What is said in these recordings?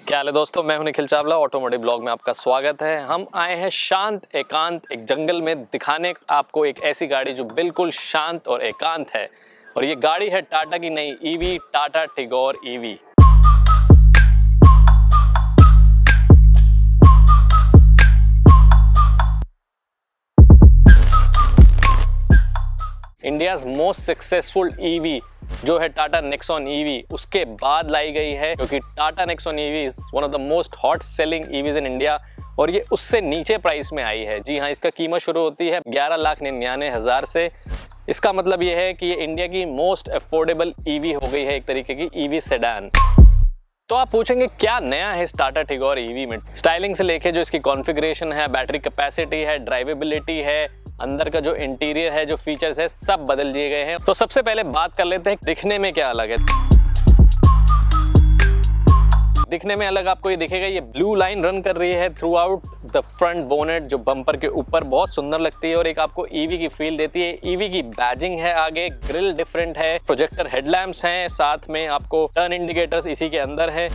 क्या हाल है दोस्तों, मैं हूं निखिल चावला। ऑटोमोटिव ब्लॉग में आपका स्वागत है। हम आए हैं शांत एकांत एक जंगल में दिखाने आपको एक ऐसी गाड़ी जो बिल्कुल शांत और एकांत है, और ये गाड़ी है टाटा की नई EV, Tata Tigor EV. India's most successful EV जो है टाटा नेक्सॉन ईवी, उसके बाद लाई गई है, क्योंकि Tata Nexon EV is one of the most hot selling EVs in India, और ये उससे नीचे प्राइस में आई है। जी हाँ, इसका कीमत शुरू होती है 11,99,000 से। इसका मतलब ये है कि ये इंडिया की मोस्ट अफोर्डेबल ईवी हो गई है, एक तरीके की ईवी सेडान। तो आप पूछेंगे क्या नया है इस टाटा टिगोर ईवी में। स्टाइलिंग से लेके जो इसकी कॉन्फ़िगरेशन है, बैटरी कैपेसिटी है, ड्राइवेबिलिटी है, अंदर का जो इंटीरियर है, जो फीचर्स है, सब बदल दिए गए हैं। तो सबसे पहले बात कर लेते हैं दिखने में क्या अलग है। दिखने में अलग आपको ये दिखेगा, ये ब्लू लाइन रन कर रही है through out the front bonnet, जो बम्पर के ऊपर बहुत सुंदर लगती है और एक आपको ईवी की फील देती है। ईवी की बैजिंग है आगे, ग्रिल डिफरेंट है, प्रोजेक्टर हेडलैम्प्स हैं, साथ में आपको टर्न इंडिकेटर्स इसी के अंदर है,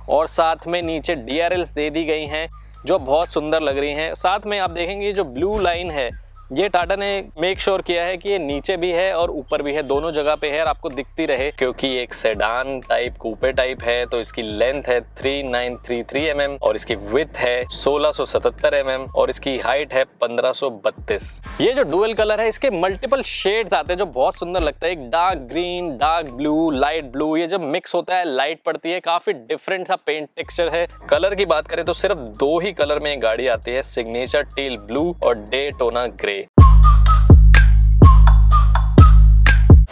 और साथ में नीचे DRLs दे दी गई हैं जो बहुत सुंदर लग रही हैं। साथ में आप देखेंगे जो ब्लू लाइन है, ये टाटा ने मेक श्योर किया है कि ये नीचे भी है और ऊपर भी है, दोनों जगह पे है और आपको दिखती रहे, क्योंकि एक सेडान टाइप कूपे टाइप है। तो इसकी लेंथ है 3933 mm और इसकी विड्थ है 1677 mm और इसकी हाइट है 1532। ये जो डुअल कलर है, इसके मल्टीपल शेड्स आते हैं जो बहुत सुंदर लगता है। एक dark green, dark blue, light blue, ये जब मिक्स होता है लाइट पड़ती है, काफी डिफरेंट सा पेंट टेक्सचर है। कलर की बात करें तो सिर्फ दो ही कलर में गाड़ी आती है, सिग्नेचर टील ब्लू और डेटोना ग्रे।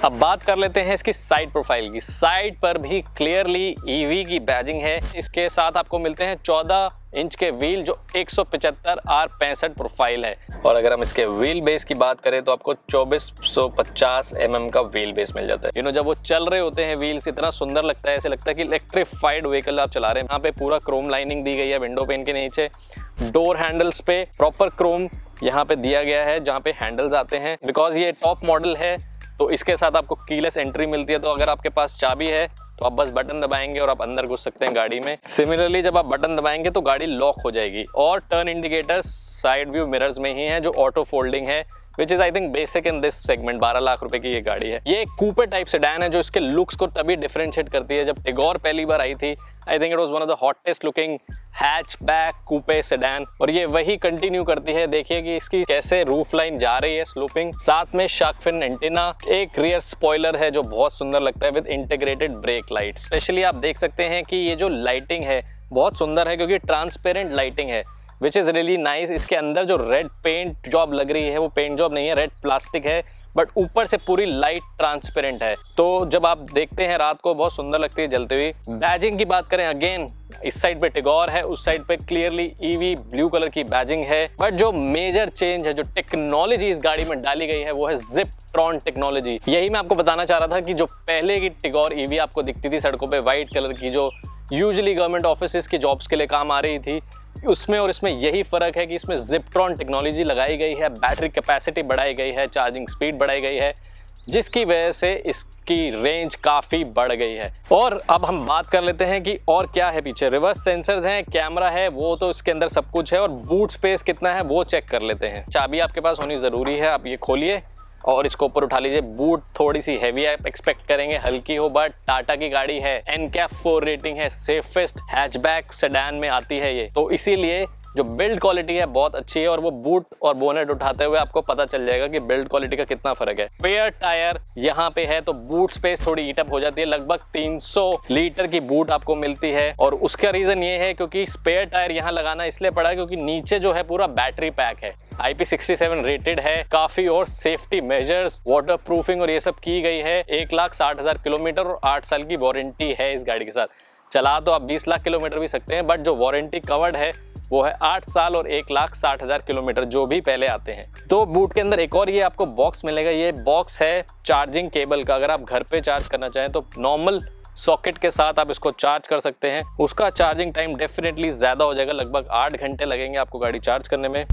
अब बात कर लेते हैं इसकी साइड प्रोफाइल की। साइड पर भी क्लियरली ईवी की बैजिंग है। इसके साथ आपको मिलते हैं 14 इंच के व्हील जो 175R65 प्रोफाइल है, और अगर हम इसके व्हील बेस की बात करें तो आपको 2450 mm का व्हील बेस मिल जाता है। जब वो चल रहे होते हैं व्हील्स, इतना सुंदर लगता है, ऐसे लगता है कि इलेक्ट्रिफाइड व्हीकल आप चला रहे हैं। यहाँ पे पूरा क्रोम लाइनिंग दी गई है विंडो पेन के नीचे। डोर हैंडल्स पे प्रॉपर क्रोम यहाँ पे दिया गया है जहाँ पे हैंडल्स आते हैं। बिकॉज ये टॉप मॉडल है तो इसके साथ आपको कीलेस एंट्री मिलती है, तो अगर आपके पास चाबी है तो आप बस बटन दबाएंगे और आप अंदर घुस सकते हैं गाड़ी में। सिमिलरली जब आप बटन दबाएंगे तो गाड़ी लॉक हो जाएगी। और turn indicators side view mirrors में ही है जो ऑटो फोल्डिंग है, which is I think basic in this segment. 12 lakh रुपए की ये गाड़ी है। ये एक कूपे टाइप सेडान है जो इसके लुक्स को तभी डिफरेंशिएट करती है। जब टिगोर पहली बार आई थी, I think it was one of the hottest looking hatchback coupe sedan, और ये वही कंटिन्यू करती है। देखिए कि इसकी कैसे रूफ लाइन जा रही है स्लूपिंग, साथ में शार्क फिन एंटीना, एक रियर स्पॉइलर है जो बहुत सुंदर लगता है with integrated brake light. Specially आप देख सकते हैं कि ये जो लाइटिंग है बहुत सुंदर है, क्योंकि ट्रांसपेरेंट लाइटिंग है विच इज रियली नाइस। इसके अंदर जो रेड पेंट जॉब लग रही है वो पेंट जॉब नहीं है, रेड प्लास्टिक है, बट ऊपर से पूरी लाइट ट्रांसपेरेंट है, तो जब आप देखते हैं रात को बहुत सुंदर लगती है जलती हुई। बैजिंग की बात करें, अगेन इस साइड पे टिगोर है, उस साइड पे क्लियरली ईवी ब्लू कलर की बैजिंग है। बट जो मेजर चेंज है, जो टेक्नोलॉजी इस गाड़ी में डाली गई है, वो है जिपट्रॉन टेक्नोलॉजी। यही मैं आपको बताना चाह रहा था कि जो पहले की टिगोर ईवी आपको दिखती थी सड़कों पे व्हाइट कलर की, जो यूजुअली गवर्नमेंट ऑफिस की जॉब्स के लिए काम आ रही थी, उसमें और इसमें यही फर्क है कि इसमें जिपट्रॉन टेक्नोलॉजी लगाई गई है, बैटरी कैपेसिटी बढ़ाई गई है, चार्जिंग स्पीड बढ़ाई गई है, जिसकी वजह से इसकी रेंज काफी बढ़ गई है। और अब हम बात कर लेते हैं कि और क्या है पीछे। रिवर्स सेंसर्स हैं, कैमरा है, वो तो इसके अंदर सब कुछ है, और बूट स्पेस कितना है वो चेक कर लेते हैं। चाबी आपके पास होनी जरूरी है। आप ये खोलिए और इसको ऊपर उठा लीजिए। बूट थोड़ी सी हैवी आप एक्सपेक्ट करेंगे, हल्की हो, बट टाटा की गाड़ी है, NCAP 4 रेटिंग है, सेफेस्ट हैचबैक सेडान में आती है ये, तो इसीलिए जो बिल्ड क्वालिटी है बहुत अच्छी है, और वो बूट और बोनेट उठाते हुए आपको पता चल जाएगा कि बिल्ड क्वालिटी का कितना फर्क है। स्पेयर टायर यहाँ पे है तो बूट स्पेस थोड़ी ईटअप हो जाती है, लगभग 300 लीटर की बूट आपको मिलती है, और उसका रीजन ये है क्योंकि स्पेयर टायर यहाँ लगाना इसलिए पड़ा क्योंकि नीचे जो है पूरा बैटरी पैक है, IP67 रेटेड है काफी, और सेफ्टी मेजर्स, वाटर प्रूफिंग और ये सब की गई है। 1,60,000 किलोमीटर और 8 साल की वारंटी है इस गाड़ी के साथ। चला तो आप 20 लाख किलोमीटर भी सकते हैं, बट जो वारंटी कवर्ड है वो है 8 साल और 1,60,000 किलोमीटर जो भी पहले आते हैं। तो बूट के अंदर एक और ये आपको बॉक्स मिलेगा। ये बॉक्स है चार्जिंग केबल का। अगर आप घर पे चार्ज करना चाहें तो नॉर्मल सॉकेट के साथ आप इसको चार्ज कर सकते हैं। उसका चार्जिंग टाइम डेफिनेटली ज्यादा हो जाएगा, लगभग 8 घंटे लगेंगे आपको गाड़ी चार्ज करने में।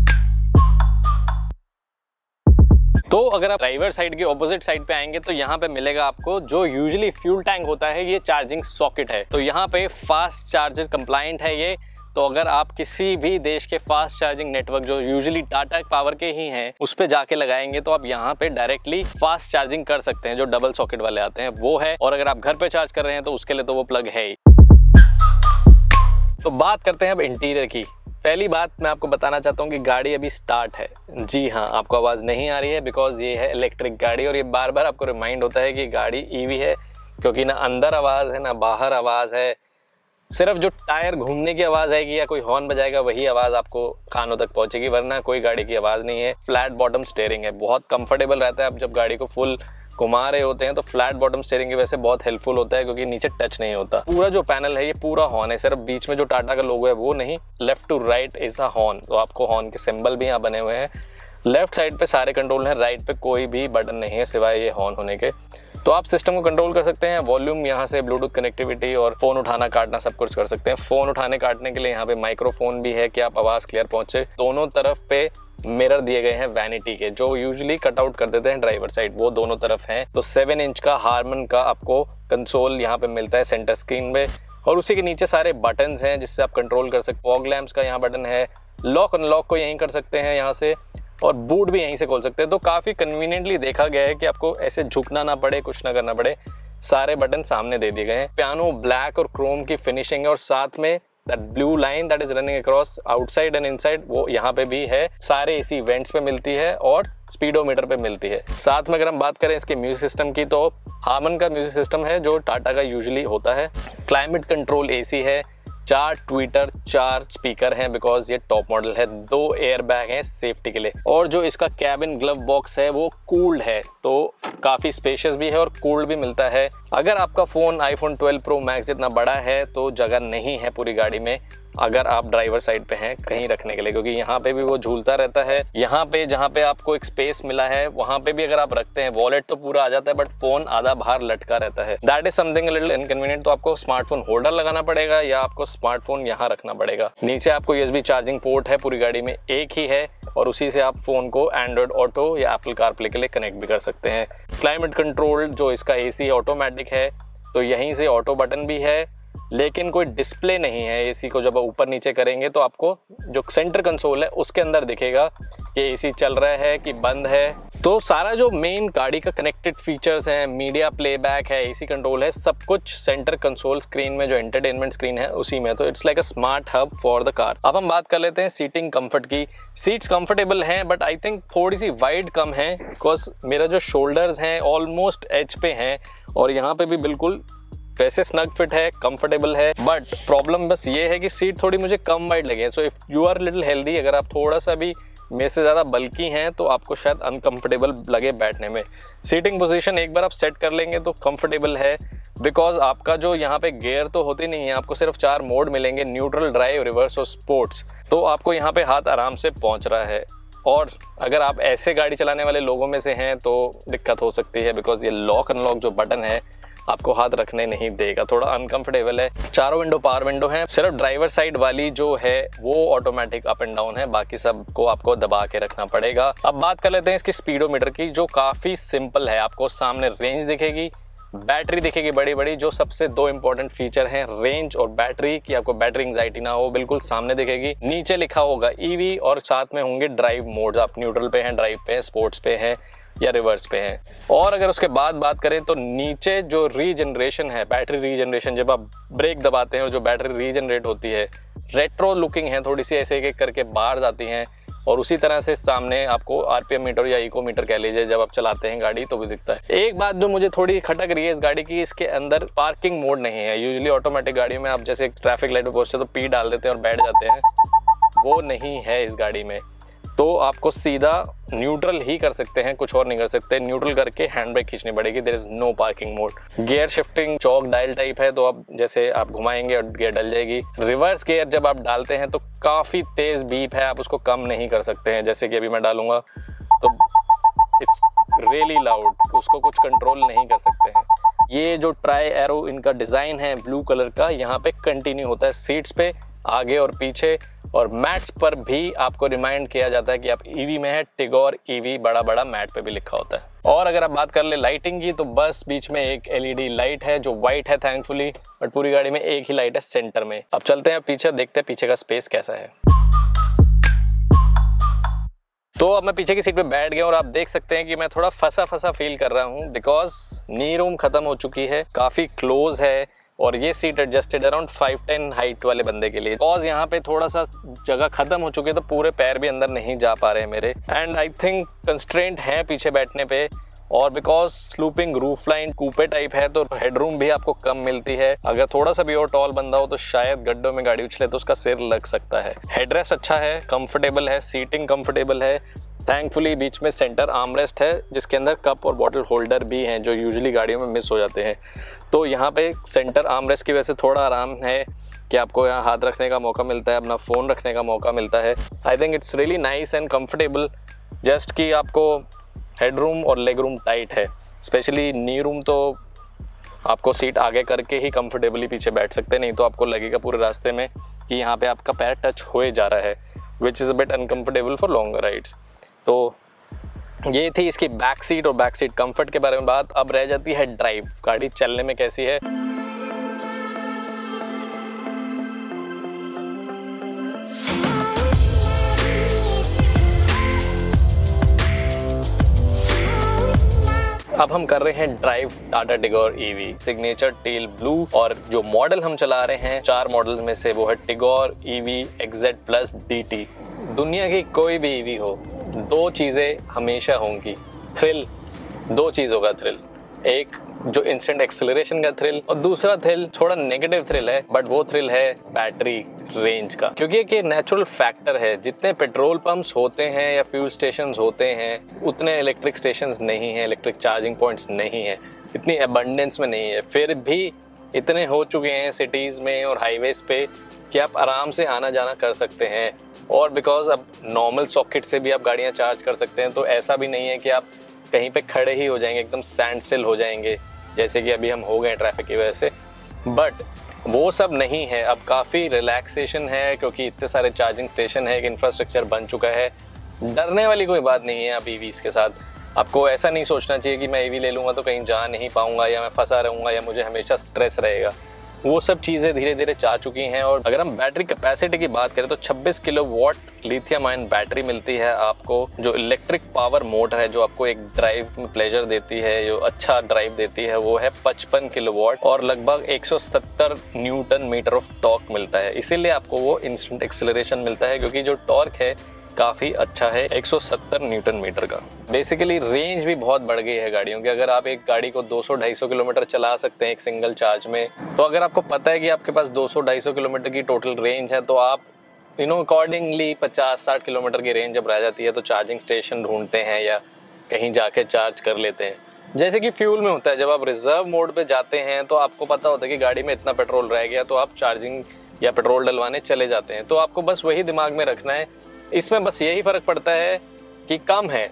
तो अगर आप ड्राइवर साइड के ऑपोजिट साइड पे आएंगे तो यहाँ पे मिलेगा आपको जो यूजुअली फ्यूल टैंक होता है, ये चार्जिंग सॉकेट है। तो यहाँ पे फास्ट चार्जर कंप्लायंट है ये। तो अगर आप किसी भी देश के फास्ट चार्जिंग नेटवर्क जो यूजुअली टाटा पावर के ही हैं उस पे जाके लगाएंगे तो आप यहाँ पे डायरेक्टली फास्ट चार्जिंग कर सकते हैं। जो डबल सॉकेट वाले आते हैं वो है, और अगर आप घर पे चार्ज कर रहे हैं तो उसके लिए तो वो प्लग है ही। तो बात करते हैं अब इंटीरियर की। पहली बात मैं आपको बताना चाहता हूँ कि गाड़ी अभी स्टार्ट है। जी हाँ, आपको आवाज़ नहीं आ रही है बिकॉज ये है इलेक्ट्रिक गाड़ी, और ये बार बार आपको रिमाइंड होता है कि गाड़ी ईवी है, क्योंकि ना अंदर आवाज़ है ना बाहर आवाज़ है। सिर्फ जो टायर घूमने की आवाज़ आएगी या कोई हॉर्न बजाएगा वही आवाज़ आपको कानों तक पहुंचेगी, वरना कोई गाड़ी की आवाज़ नहीं है। फ्लैट बॉटम स्टीयरिंग है, बहुत कंफर्टेबल रहता है। आप जब गाड़ी को फुल घुमा रहे होते हैं तो फ्लैट बॉटम स्टीयरिंग की वजह से बहुत हेल्पफुल होता है, क्योंकि नीचे टच नहीं होता। पूरा जो पैनल है ये पूरा हॉर्न है, सिर्फ बीच में जो टाटा का लोगो है वो नहीं, left to right is a horn. तो आपको हॉर्न के सिंबल भी यहाँ बने हुए हैं। लेफ्ट साइड पे सारे कंट्रोल हैं, राइट पे कोई भी बटन नहीं है सिवाय ये हॉर्न होने के। तो आप सिस्टम को कंट्रोल कर सकते हैं, वॉल्यूम यहाँ से, ब्लूटूथ कनेक्टिविटी और फोन उठाना काटना सब कुछ कर सकते हैं। फोन उठाने काटने के लिए यहाँ पे माइक्रोफोन भी है कि आप आवाज़ क्लियर पहुंचे। दोनों तरफ पे मिरर दिए गए हैं वैनिटी के, जो यूजुअली कट आउट कर देते हैं ड्राइवर साइड, वो दोनों तरफ हैं। तो 7 इंच का हार्मन का आपको कंसोल यहाँ पे मिलता है सेंटर स्क्रीन में, और उसी के नीचे सारे बटन्स हैं जिससे आप कंट्रोल कर सकते। फॉग लैंप्स का यहाँ बटन है, लॉक अनलॉक को यहीं कर सकते हैं यहाँ से, और बूट भी यहीं से खोल सकते हैं। तो काफ़ी कन्वीनियंटली देखा गया है कि आपको ऐसे झुकना ना पड़े, कुछ ना करना पड़े, सारे बटन सामने दे दिए गए हैं। पियानो ब्लैक और क्रोम की फिनिशिंग है, और साथ में that blue line that is running across outside and inside वो यहाँ पे भी है। सारे एसी वेंट्स पे मिलती है और स्पीडोमीटर पे मिलती है। साथ में अगर हम बात करें इसके म्यूजिक सिस्टम की, तो हार्मन का म्यूजिक सिस्टम है जो टाटा का यूजुअली होता है। क्लाइमेट कंट्रोल एसी है, 4 ट्विटर 4 स्पीकर हैं बिकॉज ये टॉप मॉडल है। 2 एयर बैग हैं सेफ्टी के लिए, और जो इसका कैबिन ग्लव बॉक्स है वो कूल्ड है, तो काफ़ी स्पेशियस भी है और कूल्ड भी मिलता है। अगर आपका फ़ोन आईफोन 12 प्रो मैक्स जितना बड़ा है तो जगह नहीं है पूरी गाड़ी में अगर आप ड्राइवर साइड पे हैं कहीं रखने के लिए, क्योंकि यहाँ पे भी वो झूलता रहता है। यहाँ पे जहाँ पे आपको एक स्पेस मिला है वहाँ पे भी अगर आप रखते हैं, वॉलेट तो पूरा आ जाता है बट फोन आधा बाहर लटका रहता है। That is something little inconvenient. तो आपको स्मार्टफोन होल्डर लगाना पड़ेगा या आपको स्मार्टफोन यहाँ रखना पड़ेगा। नीचे आपको USB चार्जिंग पोर्ट है, पूरी गाड़ी में एक ही है, और उसी से आप फोन को एंड्रॉइड ऑटो या एप्पल कारप्ले के लिए कनेक्ट भी कर सकते हैं। क्लाइमेट कंट्रोल जो इसका AC ऑटोमेटिक है, तो यहीं से ऑटो बटन भी है, लेकिन कोई डिस्प्ले नहीं है। एसी को जब ऊपर नीचे करेंगे तो आपको जो सेंटर कंसोल है उसके अंदर दिखेगा कि एसी चल रहा है कि बंद है। तो सारा जो मेन गाड़ी का कनेक्टेड फीचर्स हैं, मीडिया प्लेबैक है, एसी कंट्रोल है, सब कुछ सेंटर कंसोल स्क्रीन में, जो एंटरटेनमेंट स्क्रीन है उसी में। तो it's like a smart hub for the car. अब हम बात कर लेते हैं सीटिंग कंफर्ट की। सीट्स कंफर्टेबल हैं बट आई थिंक थोड़ी सी वाइड कम है, बिकॉज मेरा जो शोल्डर्स हैं ऑलमोस्ट एज पे हैं, और यहाँ पे भी बिल्कुल वैसे स्नग फिट है, कंफर्टेबल है। बट प्रॉब्लम बस ये है कि सीट थोड़ी मुझे कम वाइड लगे। So if you are little healthy, अगर आप थोड़ा सा भी मेरे से ज़्यादा बल्की हैं तो आपको शायद अनकंफर्टेबल लगे बैठने में। सीटिंग पोजीशन एक बार आप सेट कर लेंगे तो कंफर्टेबल है, बिकॉज आपका जो यहाँ पे गियर तो होते नहीं है, आपको सिर्फ 4 मोड मिलेंगे, न्यूट्रल, ड्राइव, रिवर्स और स्पोर्ट्स। तो आपको यहाँ पे हाथ आराम से पहुँच रहा है। और अगर आप ऐसे गाड़ी चलाने वाले लोगों में से हैं तो दिक्कत हो सकती है, बिकॉज ये लॉक अनलॉक जो बटन है आपको हाथ रखने नहीं देगा, थोड़ा अनकंफर्टेबल है। चारों विंडो पावर विंडो हैं, सिर्फ ड्राइवर साइड वाली जो है वो ऑटोमेटिक अप एंड डाउन है, बाकी सब को आपको दबा के रखना पड़ेगा। अब बात कर लेते हैं इसकी स्पीडोमीटर की, जो काफी सिंपल है। आपको सामने रेंज दिखेगी, बैटरी दिखेगी बड़ी बड़ी। जो सबसे 2 इंपॉर्टेंट फीचर हैं, रेंज और बैटरी, की आपको बैटरी एंजाइटी ना हो, बिल्कुल सामने दिखेगी। नीचे लिखा होगा ईवी और साथ में होंगे ड्राइव मोड्स, आप न्यूट्रल पे हैं, ड्राइव पे हैं, स्पोर्ट्स पे हैं या रिवर्स पे हैं। और अगर उसके बाद बात करें तो नीचे जो रीजनरेशन है, बैटरी रीजनरेशन, जब आप ब्रेक दबाते हैं और जो बैटरी रीजनरेट होती है, रेट्रो लुकिंग है, थोड़ी सी ऐसे एक एक करके बाहर जाती हैं, और उसी तरह से सामने आपको RPM मीटर या इको मीटर कह लीजिए, जब आप चलाते हैं गाड़ी तो भी दिखता है। एक बात जो मुझे थोड़ी खटक रही है इस गाड़ी की, इसके अंदर पार्किंग मोड नहीं है। यूजुअली ऑटोमेटिक गाड़ियों में आप जैसे ट्रैफिक लाइट पे पहुंचते तो P डाल देते हैं और बैठ जाते हैं, वो नहीं है इस गाड़ी में। तो आपको सीधा न्यूट्रल ही कर सकते हैं, कुछ और नहीं कर सकते। न्यूट्रल करके हैंड ब्रेक खींचनी पड़ेगी, there is no parking mode. Gear shifting jog dial type है, तो आप जैसे आप घुमाएंगे और गियर डल जाएगी। रिवर्स गियर जब आप डालते हैं तो काफ़ी तेज़ बीप है, आप उसको कम नहीं कर सकते हैं। जैसे कि अभी मैं डालूंगा तो इट्स रियली लाउड, उसको कुछ कंट्रोल नहीं कर सकते हैं। ये जो ट्राई एरो इनका डिज़ाइन है ब्लू कलर का, यहाँ पे कंटिन्यू होता है सीट्स पे, आगे और पीछे। और मैट्स पर भी आपको रिमाइंड किया जाता है कि आप ईवी में है। टिगोर ईवी बड़ा बड़ा मैट पे भी लिखा होता है। और अगर आप बात कर ले लाइटिंग की, तो बस बीच में एक एलईडी लाइट है जो वाइट है थैंकफुली, बट पूरी गाड़ी में एक ही लाइट है सेंटर में। अब चलते हैं पीछे, देखते हैं पीछे का स्पेस कैसा है। तो अब मैं पीछे की सीट पे बैठ गया और आप देख सकते हैं कि मैं थोड़ा फंसा फंसा फील कर रहा हूँ, बिकॉज नी रूम खत्म हो चुकी है, काफी क्लोज है और ये सीट एडजस्टेड अराउंड 5'10" हाइट वाले बंदे के लिए। बिकॉज यहाँ पे थोड़ा सा जगह खत्म हो चुकी है तो पूरे पैर भी अंदर नहीं जा पा रहे हैं मेरे, एंड आई थिंक कंस्ट्रेंट है पीछे बैठने पे। और because sloping roof line coupe type है तो हेडरूम भी आपको कम मिलती है। अगर थोड़ा सा भी और टॉल बंदा हो तो शायद गड्ढों में गाड़ी उछले तो उसका सिर लग सकता है। हेडरेस्ट अच्छा है, कंफर्टेबल है, सीटिंग कंफर्टेबल है। थैंकफुली बीच में सेंटर आर्मरेस्ट है जिसके अंदर कप और बॉटल होल्डर भी हैं जो यूजुअली गाड़ियों में मिस हो जाते हैं। तो यहाँ पे सेंटर आर्मरेस्ट की वजह से थोड़ा आराम है कि आपको यहाँ हाथ रखने का मौका मिलता है, अपना फ़ोन रखने का मौका मिलता है। I think it's really nice and comfortable. Just कि आपको हेडरूम और लेग रूम टाइट है, स्पेशली नी रूम तो आपको सीट आगे करके ही कंफर्टेबली पीछे बैठ सकते हैं, नहीं तो आपको लगेगा पूरे रास्ते में कि यहाँ पे आपका पैर टच होए जा रहा है, which is a bit uncomfortable for longer rides. तो ये थी इसकी बैक सीट और बैक सीट कंफर्ट के बारे में बात। अब रह जाती है ड्राइव, गाड़ी चलने में कैसी है। अब हम कर रहे हैं drive Tata Tigor EV signature teal blue, और जो मॉडल हम चला रहे हैं 4 मॉडल्स में से वो है टिगोर ईवी XZ+ DT। दुनिया की कोई भी ईवी हो, 2 चीजें हमेशा होंगी, थ्रिल, 2 चीजों का थ्रिल, एक जो इंस्टेंट एक्सेलरेशन का थ्रिल और दूसरा थ्रिल थोड़ा नेगेटिव थ्रिल है, बट वो थ्रिल है बैटरी रेंज का। क्योंकि एक नेचुरल फैक्टर है, जितने पेट्रोल पंप्स होते हैं या फ्यूल स्टेशंस होते हैं उतने इलेक्ट्रिक स्टेशंस नहीं है, इलेक्ट्रिक चार्जिंग पॉइंट्स नहीं है, इतनी एबंडेंस में नहीं है। फिर भी इतने हो चुके हैं सिटीज में और हाईवेज पे कि आप आराम से आना जाना कर सकते हैं। और बिकॉज अब नॉर्मल सॉकेट से भी आप गाड़ियां चार्ज कर सकते हैं, तो ऐसा भी नहीं है कि आप कहीं पे खड़े ही हो जाएंगे, एकदम स्टैंड स्टिल हो जाएंगे जैसे कि अभी हम हो गए ट्रैफिक की वजह से। बट वो सब नहीं है, अब काफ़ी रिलैक्सेशन है क्योंकि इतने सारे चार्जिंग स्टेशन है, एक इंफ्रास्ट्रक्चर बन चुका है। डरने वाली कोई बात नहीं है अब ईवीज़ के साथ। आपको ऐसा नहीं सोचना चाहिए कि मैं ईवी ले लूँगा तो कहीं जा नहीं पाऊँगा या मैं फंसा रहूँगा या मुझे हमेशा स्ट्रेस रहेगा। वो सब चीज़ें धीरे धीरे जा चुकी हैं। और अगर हम बैटरी कैपेसिटी की बात करें तो 26 किलोवाट लिथियम आयन बैटरी मिलती है आपको, जो इलेक्ट्रिक पावर मोटर है, जो आपको एक ड्राइव में प्लेजर देती है, जो अच्छा ड्राइव देती है, वो है 55 किलोवाट और लगभग 170 न्यूटन मीटर ऑफ टॉर्क मिलता है। इसीलिए आपको वो इंस्टेंट एक्सेलरेशन मिलता है, क्योंकि जो टॉर्क है काफ़ी अच्छा है 170 न्यूटन मीटर का। बेसिकली रेंज भी बहुत बढ़ गई है गाड़ियों की। अगर आप एक गाड़ी को 200-250 किलोमीटर चला सकते हैं एक सिंगल चार्ज में, तो अगर आपको पता है कि आपके पास 200-250 किलोमीटर की टोटल रेंज है, तो आप अकॉर्डिंगली 50-60 किलोमीटर की रेंज जब रह जाती है तो चार्जिंग स्टेशन ढूंढते हैं या कहीं जाके चार्ज कर लेते हैं। जैसे कि फ्यूल में होता है, जब आप रिजर्व मोड पे जाते हैं तो आपको पता होता है कि गाड़ी में इतना पेट्रोल रह गया, तो आप चार्जिंग या पेट्रोल डलवाने चले जाते हैं। तो आपको बस वही दिमाग में रखना है। इसमें बस यही फर्क पड़ता है कि कम है,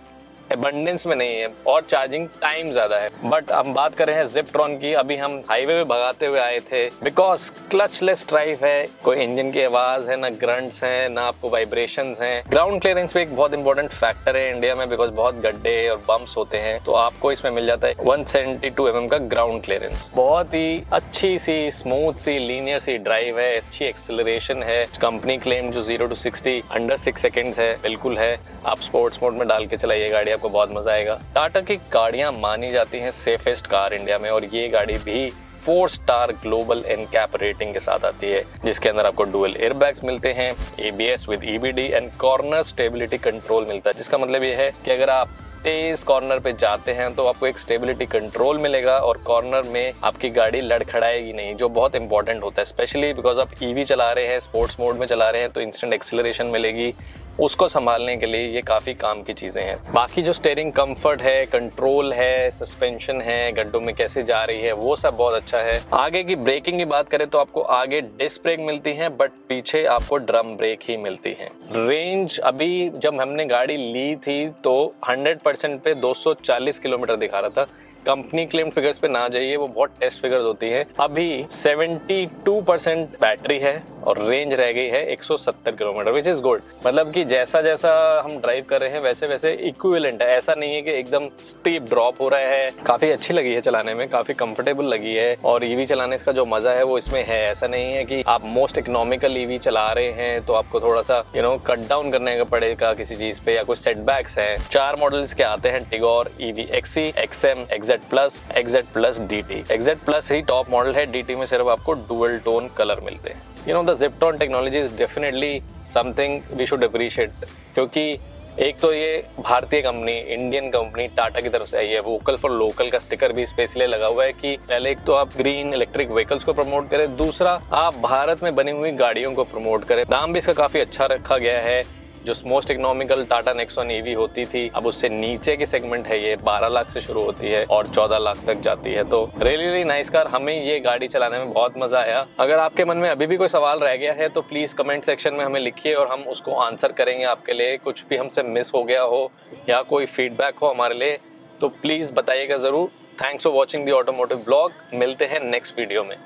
एबंडेंस में नहीं है और चार्जिंग टाइम ज्यादा है। बट हम बात कर रहे हैं ज़िप्ट्रॉन की। अभी हम हाईवे पे भगाते हुए आए थे बिकॉज क्लचलेस ड्राइव है, कोई इंजन की आवाज है ना, ग्रंट्स हैं ना, आपको वाइब्रेशंस हैं। ग्राउंड क्लियरेंस पे एक बहुत इंपॉर्टेंट फैक्टर है इंडिया में, बिकॉज बहुत गड्ढे और बम्प्स होते हैं, तो आपको इसमें मिल जाता है 172 mm का ग्राउंड क्लियरेंस। बहुत ही अच्छी सी स्मूथ सी लीनियर सी ड्राइव है, अच्छी एक्सेलरेशन है। कंपनी क्लेम जो 0 to 60 अंडर 6 सेकेंड्स है, बिल्कुल है। आप स्पोर्ट्स मोड में डाल के चलाइए गाड़ी, आपको बहुत मजा आएगा। टाटा की गाड़ियां मानी जाती हैं सेफेस्ट कार इंडिया में, और ये गाड़ी भी 4 स्टार ग्लोबल एनकैप रेटिंग के साथ आती है, जिसके अंदर आपको डुअल एयरबैग्स मिलते हैं, ABS with EBD and corner stability control मिलता है, जिसका मतलब ये है कि अगर आप तेज कॉर्नर पे जाते हैं तो आपको एक स्टेबिलिटी कंट्रोल मिलेगा और कॉर्नर में आपकी गाड़ी लड़खड़ाएगी नहीं, जो बहुत इंपॉर्टेंट होता है, स्पेशली बिकॉज आप ईवी चला रहे हैं, स्पोर्ट्स मोड में चला रहे हैं, तो इंस्टेंट एक्सेलरेशन मिलेगी। उसको संभालने के लिए ये काफी काम की चीजें हैं। बाकी जो स्टीयरिंग कंफर्ट है, कंट्रोल है, सस्पेंशन है, गड्ढों में कैसे जा रही है, वो सब बहुत अच्छा है। आगे की ब्रेकिंग की बात करें तो आपको आगे डिस्क ब्रेक मिलती है, बट पीछे आपको ड्रम ब्रेक ही मिलती है। रेंज अभी जब हमने गाड़ी ली थी तो 100% पे 240 किलोमीटर दिखा रहा था। कंपनी क्लेम फिगर्स पे ना जाइए, वो बहुत टेस्ट फिगर्स होती है। अभी 72% बैटरी है और रेंज रह गई है 170 किलोमीटर, विच इज गुड। मतलब कि जैसा जैसा हम ड्राइव कर रहे हैं वैसे वैसे इक्विवेलेंट है, ऐसा नहीं है कि एकदम स्टीप ड्रॉप हो रहा है। काफी अच्छी लगी है चलाने में, काफी कंफर्टेबल लगी है और ईवी चलाने का जो मजा है वो इसमें है। ऐसा नहीं है कि आप मोस्ट इकोनॉमिकल ईवी चला रहे हैं तो आपको थोड़ा सा कट डाउन करने का पड़ेगा किसी चीज पे या कुछ सेटबैक्स है। 4 मॉडल्स के आते हैं, Tigor, EV XE, XM, XZ plus DT. XZ plus ही टॉप मॉडल है, डीटी में सिर्फ आपको डुअल टोन कलर मिलते हैं। The Ziptron technology is definitely something we should appreciate, क्योंकि एक तो ये भारतीय कंपनी, इंडियन कंपनी टाटा की तरफ से आई है। वोकल फॉर लोकल का स्टिकर भी स्पेशली लगा हुआ है कि पहले एक तो आप ग्रीन इलेक्ट्रिक व्हीकल्स को प्रमोट करें, दूसरा आप भारत में बनी हुई गाड़ियों को प्रमोट करें। दाम भी इसका काफी अच्छा रखा गया है। जो most economical Tata Nexon EV होती थी, अब उससे नीचे की सेगमेंट है, ये 12 लाख से शुरू होती है और 14 लाख तक जाती है। तो रियली नाइस कार, हमें ये गाड़ी चलाने में बहुत मजा आया। अगर आपके मन में अभी भी कोई सवाल रह गया है तो प्लीज कमेंट सेक्शन में हमें लिखिए और हम उसको आंसर करेंगे आपके लिए। कुछ भी हमसे मिस हो गया हो या कोई फीडबैक हो हमारे लिए तो प्लीज बताइएगा जरूर। Thanks for watching the automotive blog. मिलते हैं नेक्स्ट वीडियो में।